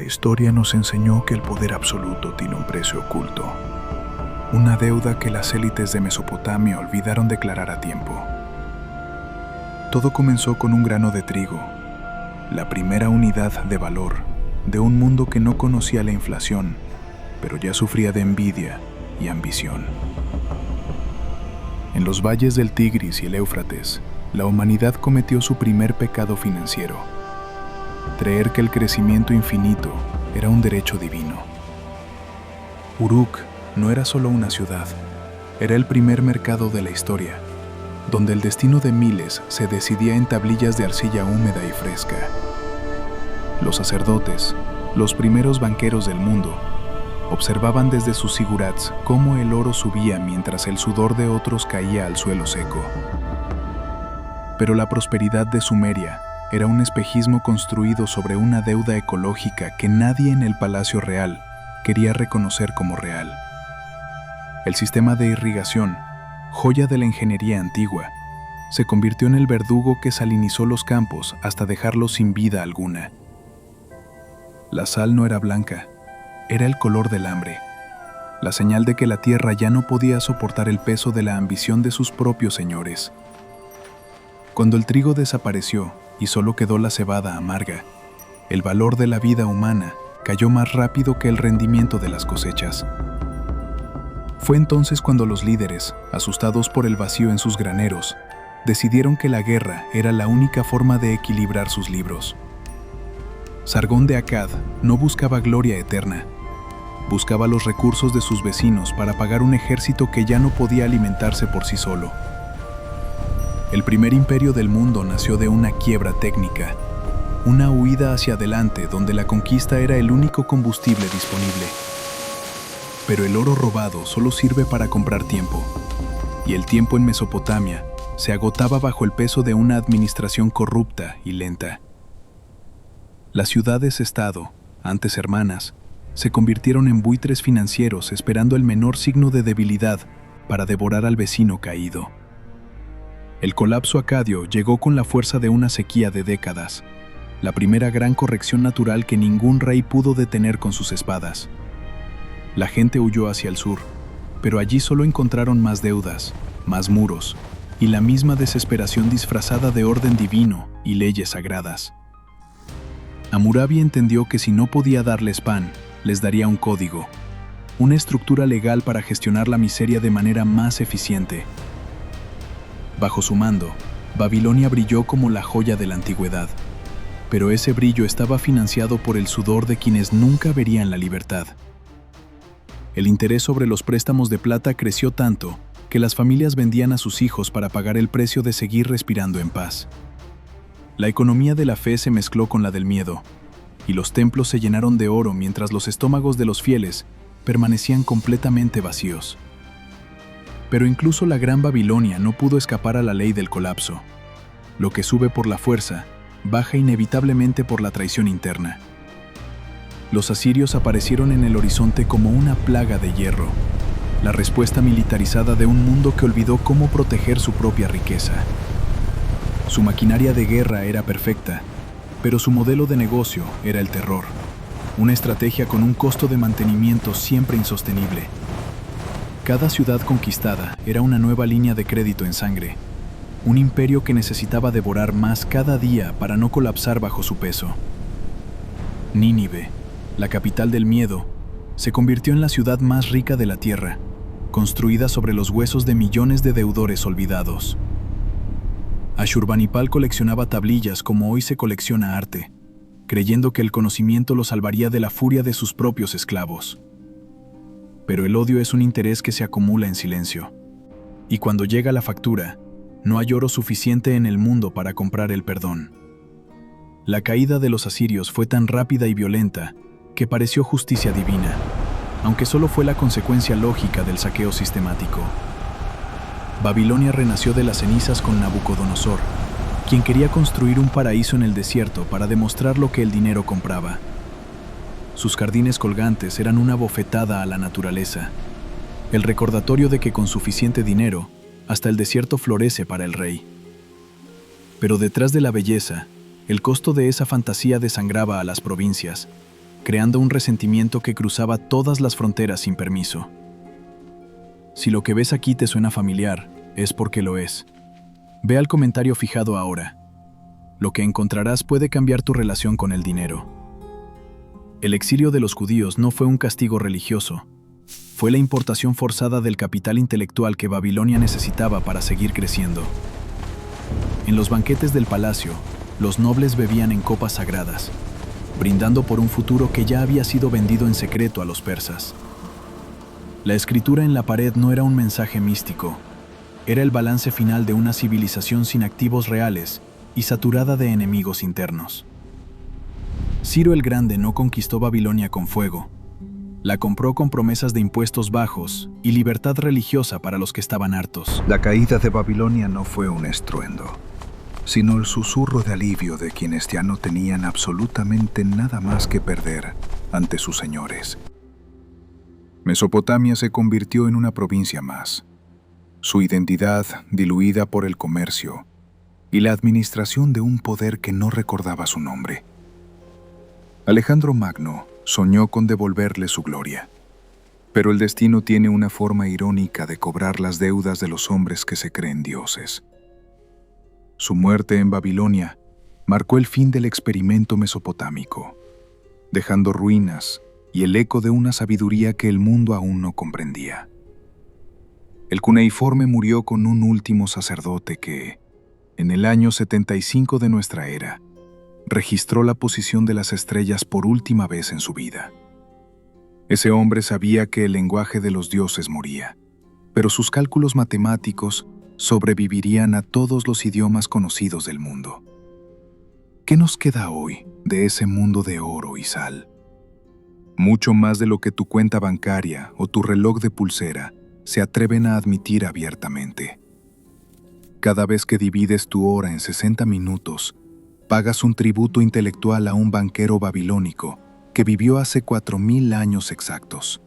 historia nos enseñó que el poder absoluto tiene un precio oculto, una deuda que las élites de Mesopotamia olvidaron declarar a tiempo. Todo comenzó con un grano de trigo, la primera unidad de valor de un mundo que no conocía la inflación, pero ya sufría de envidia y ambición. En los valles del Tigris y el Éufrates, la humanidad cometió su primer pecado financiero: creer que el crecimiento infinito era un derecho divino. Uruk no era solo una ciudad, era el primer mercado de la historia, donde el destino de miles se decidía en tablillas de arcilla húmeda y fresca. Los sacerdotes, los primeros banqueros del mundo, observaban desde sus zigurats cómo el oro subía mientras el sudor de otros caía al suelo seco. Pero la prosperidad de Sumeria era un espejismo construido sobre una deuda ecológica que nadie en el Palacio Real quería reconocer como real. El sistema de irrigación, joya de la ingeniería antigua, se convirtió en el verdugo que salinizó los campos hasta dejarlos sin vida alguna. La sal no era blanca, era el color del hambre, la señal de que la tierra ya no podía soportar el peso de la ambición de sus propios señores. Cuando el trigo desapareció y solo quedó la cebada amarga, el valor de la vida humana cayó más rápido que el rendimiento de las cosechas. Fue entonces cuando los líderes, asustados por el vacío en sus graneros, decidieron que la guerra era la única forma de equilibrar sus libros. Sargón de Akkad no buscaba gloria eterna, buscaba los recursos de sus vecinos para pagar un ejército que ya no podía alimentarse por sí solo. El primer imperio del mundo nació de una quiebra técnica, una huida hacia adelante donde la conquista era el único combustible disponible. Pero el oro robado solo sirve para comprar tiempo, y el tiempo en Mesopotamia se agotaba bajo el peso de una administración corrupta y lenta. Las ciudades-estado, antes hermanas, se convirtieron en buitres financieros esperando el menor signo de debilidad para devorar al vecino caído. El colapso acadio llegó con la fuerza de una sequía de décadas, la primera gran corrección natural que ningún rey pudo detener con sus espadas. La gente huyó hacia el sur, pero allí solo encontraron más deudas, más muros, y la misma desesperación disfrazada de orden divino y leyes sagradas. Hammurabi entendió que si no podía darles pan, les daría un código, una estructura legal para gestionar la miseria de manera más eficiente. Bajo su mando, Babilonia brilló como la joya de la antigüedad, pero ese brillo estaba financiado por el sudor de quienes nunca verían la libertad. El interés sobre los préstamos de plata creció tanto que las familias vendían a sus hijos para pagar el precio de seguir respirando en paz. La economía de la fe se mezcló con la del miedo, y los templos se llenaron de oro mientras los estómagos de los fieles permanecían completamente vacíos. Pero incluso la Gran Babilonia no pudo escapar a la ley del colapso. Lo que sube por la fuerza, baja inevitablemente por la traición interna. Los asirios aparecieron en el horizonte como una plaga de hierro, la respuesta militarizada de un mundo que olvidó cómo proteger su propia riqueza. Su maquinaria de guerra era perfecta, pero su modelo de negocio era el terror, una estrategia con un costo de mantenimiento siempre insostenible. Cada ciudad conquistada era una nueva línea de crédito en sangre, un imperio que necesitaba devorar más cada día para no colapsar bajo su peso. Nínive, la capital del miedo, se convirtió en la ciudad más rica de la tierra, construida sobre los huesos de millones de deudores olvidados. Ashurbanipal coleccionaba tablillas como hoy se colecciona arte, creyendo que el conocimiento lo salvaría de la furia de sus propios esclavos. Pero el odio es un interés que se acumula en silencio, y cuando llega la factura, no hay oro suficiente en el mundo para comprar el perdón. La caída de los asirios fue tan rápida y violenta que pareció justicia divina, aunque solo fue la consecuencia lógica del saqueo sistemático. Babilonia renació de las cenizas con Nabucodonosor, quien quería construir un paraíso en el desierto para demostrar lo que el dinero compraba. Sus jardines colgantes eran una bofetada a la naturaleza, el recordatorio de que con suficiente dinero, hasta el desierto florece para el rey. Pero detrás de la belleza, el costo de esa fantasía desangraba a las provincias, creando un resentimiento que cruzaba todas las fronteras sin permiso. Si lo que ves aquí te suena familiar, es porque lo es. Ve al comentario fijado ahora. Lo que encontrarás puede cambiar tu relación con el dinero. El exilio de los judíos no fue un castigo religioso. Fue la importación forzada del capital intelectual que Babilonia necesitaba para seguir creciendo. En los banquetes del palacio, los nobles bebían en copas sagradas, brindando por un futuro que ya había sido vendido en secreto a los persas. La escritura en la pared no era un mensaje místico, era el balance final de una civilización sin activos reales y saturada de enemigos internos. Ciro el Grande no conquistó Babilonia con fuego. La compró con promesas de impuestos bajos y libertad religiosa para los que estaban hartos. La caída de Babilonia no fue un estruendo, sino el susurro de alivio de quienes ya no tenían absolutamente nada más que perder ante sus señores. Mesopotamia se convirtió en una provincia más, su identidad diluida por el comercio y la administración de un poder que no recordaba su nombre. Alejandro Magno soñó con devolverle su gloria, pero el destino tiene una forma irónica de cobrar las deudas de los hombres que se creen dioses. Su muerte en Babilonia marcó el fin del experimento mesopotámico, dejando ruinas y el eco de una sabiduría que el mundo aún no comprendía. El cuneiforme murió con un último sacerdote que, en el año 75 de nuestra era, registró la posición de las estrellas por última vez en su vida. Ese hombre sabía que el lenguaje de los dioses moría, pero sus cálculos matemáticos sobrevivirían a todos los idiomas conocidos del mundo. ¿Qué nos queda hoy de ese mundo de oro y sal? Mucho más de lo que tu cuenta bancaria o tu reloj de pulsera se atreven a admitir abiertamente. Cada vez que divides tu hora en 60 minutos, pagas un tributo intelectual a un banquero babilónico que vivió hace 4000 años exactos.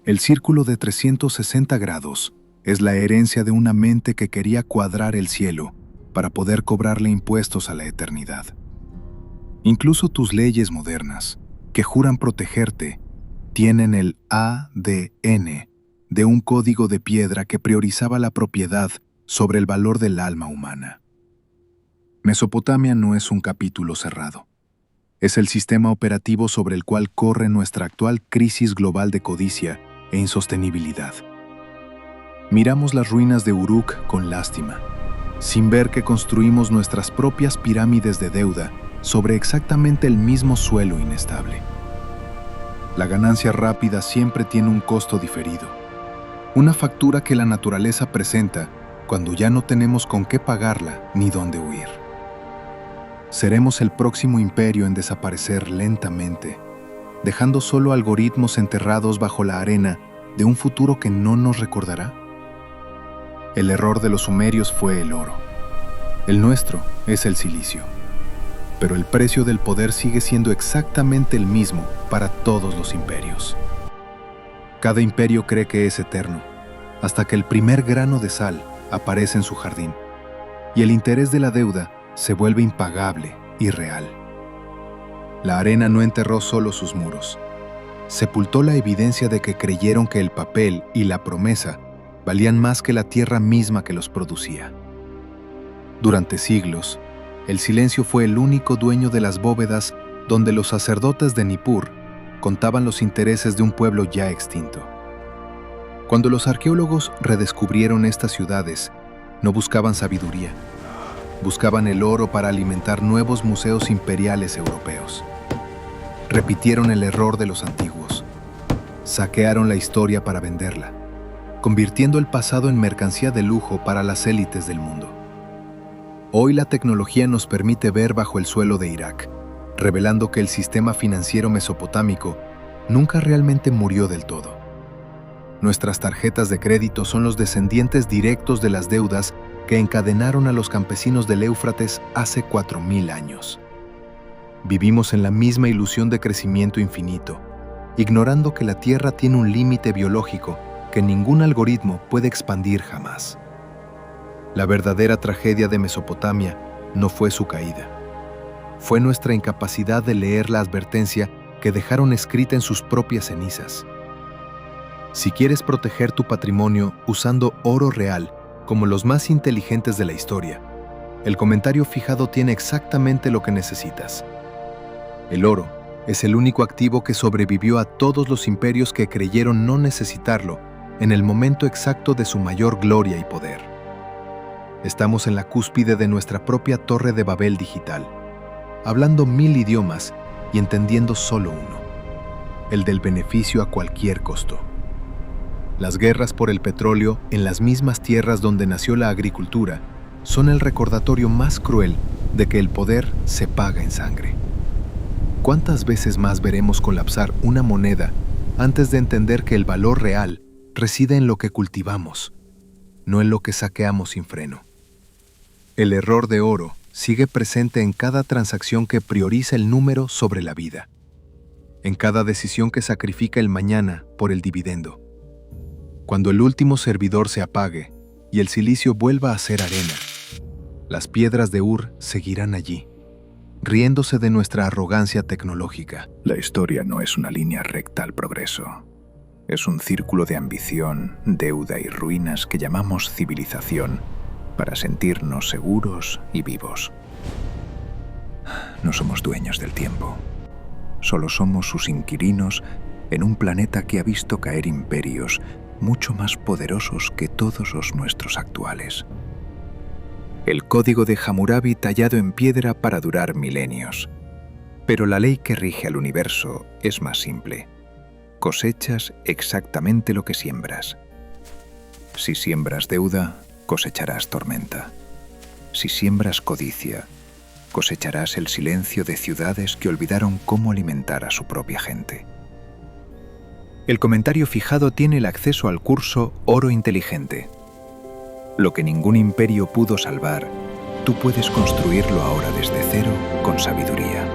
El círculo de 360 grados es la herencia de una mente que quería cuadrar el cielo para poder cobrarle impuestos a la eternidad. Incluso tus leyes modernas, que juran protegerte, tienen el ADN de un código de piedra que priorizaba la propiedad sobre el valor del alma humana. Mesopotamia no es un capítulo cerrado. Es el sistema operativo sobre el cual corre nuestra actual crisis global de codicia e insostenibilidad. Miramos las ruinas de Uruk con lástima, sin ver que construimos nuestras propias pirámides de deuda sobre exactamente el mismo suelo inestable. La ganancia rápida siempre tiene un costo diferido, una factura que la naturaleza presenta cuando ya no tenemos con qué pagarla ni dónde huir. Seremos el próximo imperio en desaparecer lentamente, dejando solo algoritmos enterrados bajo la arena de un futuro que no nos recordará. El error de los sumerios fue el oro. El nuestro es el silicio. Pero el precio del poder sigue siendo exactamente el mismo para todos los imperios. Cada imperio cree que es eterno, hasta que el primer grano de sal aparece en su jardín, y el interés de la deuda se vuelve impagable y real. La arena no enterró solo sus muros, sepultó la evidencia de que creyeron que el papel y la promesa valían más que la tierra misma que los producía. Durante siglos, el silencio fue el único dueño de las bóvedas donde los sacerdotes de Nippur contaban los intereses de un pueblo ya extinto. Cuando los arqueólogos redescubrieron estas ciudades, no buscaban sabiduría, buscaban el oro para alimentar nuevos museos imperiales europeos. Repitieron el error de los antiguos. Saquearon la historia para venderla, convirtiendo el pasado en mercancía de lujo para las élites del mundo. Hoy la tecnología nos permite ver bajo el suelo de Irak, revelando que el sistema financiero mesopotámico nunca realmente murió del todo. Nuestras tarjetas de crédito son los descendientes directos de las deudas que encadenaron a los campesinos del Éufrates hace 4000 años. Vivimos en la misma ilusión de crecimiento infinito, ignorando que la Tierra tiene un límite biológico que ningún algoritmo puede expandir jamás. La verdadera tragedia de Mesopotamia no fue su caída. Fue nuestra incapacidad de leer la advertencia que dejaron escrita en sus propias cenizas. Si quieres proteger tu patrimonio usando oro real, como los más inteligentes de la historia, el comentario fijado tiene exactamente lo que necesitas. El oro es el único activo que sobrevivió a todos los imperios que creyeron no necesitarlo en el momento exacto de su mayor gloria y poder. Estamos en la cúspide de nuestra propia Torre de Babel digital, hablando 1000 idiomas y entendiendo solo uno, el del beneficio a cualquier costo. Las guerras por el petróleo en las mismas tierras donde nació la agricultura son el recordatorio más cruel de que el poder se paga en sangre. ¿Cuántas veces más veremos colapsar una moneda antes de entender que el valor real reside en lo que cultivamos, no en lo que saqueamos sin freno? El error de oro sigue presente en cada transacción que prioriza el número sobre la vida, en cada decisión que sacrifica el mañana por el dividendo. Cuando el último servidor se apague y el silicio vuelva a ser arena, las piedras de Ur seguirán allí, riéndose de nuestra arrogancia tecnológica. La historia no es una línea recta al progreso. Es un círculo de ambición, deuda y ruinas que llamamos civilización para sentirnos seguros y vivos. No somos dueños del tiempo. Solo somos sus inquilinos en un planeta que ha visto caer imperios mucho más poderosos que todos los nuestros actuales. El código de Hammurabi tallado en piedra para durar milenios. Pero la ley que rige al universo es más simple. Cosechas exactamente lo que siembras. Si siembras deuda, cosecharás tormenta. Si siembras codicia, cosecharás el silencio de ciudades que olvidaron cómo alimentar a su propia gente. El comentario fijado tiene el acceso al curso Oro Inteligente. Lo que ningún imperio pudo salvar, tú puedes construirlo ahora desde cero con sabiduría.